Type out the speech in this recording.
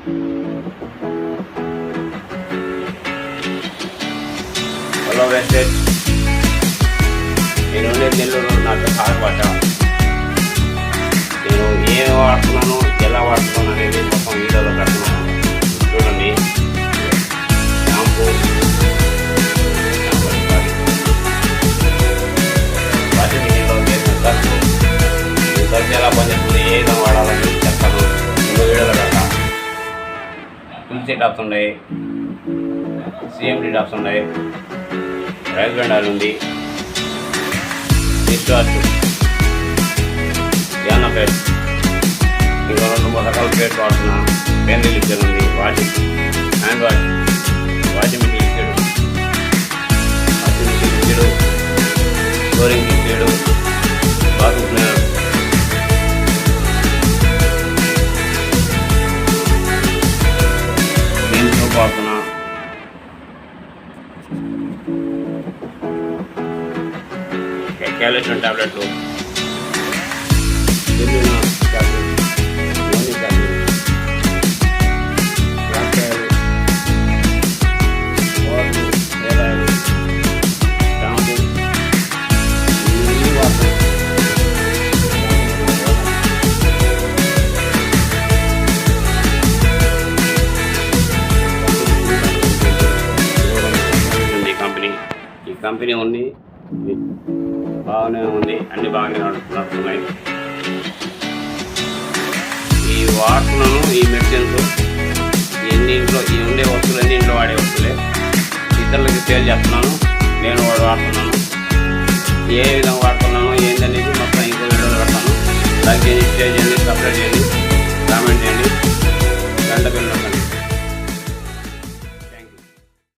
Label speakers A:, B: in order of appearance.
A: Hello wastage, నేను ఉండేది నెల్లూరు. నాకు కాకపాట. నేను ఏం వాడుతున్నాను, ఎలా వాడుతున్నాను అనేది మొత్తం వీడియోలో పెడుతున్నాను. చూడండి. షాంపూ, వాషింగ్ మిషన్లో వేసిన సర్ఫ్, ఈ సర్ఫ్ ఎలా పనిచేస్తుంది, ఏ విధంగా వాడాలని చెప్తాను. ఇంకో వీడియోలో పెడతా. తులసి టాప్స్ ఉన్నాయి, సిఎండి టాప్స్ ఉన్నాయి, రైస్ బ్రాండ్ ఆయిల్ ఉంది, డిష్ వాష్, యానా పేస్ట్, ఇంకా 2-3 రకాల పేస్ట్ వాడుతున్నా. పెన్ లిక్విడ్ ఉంది, washing hand wash, washing machine liquid, flooring liquid, bathroom cleaner, నేను సోప్ వాడుతున్నా. క్యాల్షియం టాబ్లెట్లు, ఈ కంపెనీ ఉంది, బాగానే ఉంది, అన్ని బాగానే నడుస్తున్నాయి. ఈ వాడుతున్నాను, ఈ మెడిసిన్స్ ఇంట్లో ఈ ఉండే వస్తువులన్నీ ఇంట్లో వాడే వస్తువులే. ఇతరులకి సేల్ చేస్తున్నాను, నేను వాడుతున్నాను. ఏ విధంగా వాడుతున్నాను ఏంటనేది మొత్తం ఇంకో వీడియోలో పెడతాను. లైక్ చేయండి, షేర్ చేయండి, సబ్స్క్రైబ్ చేయండి, కామెంట్ చేయండి.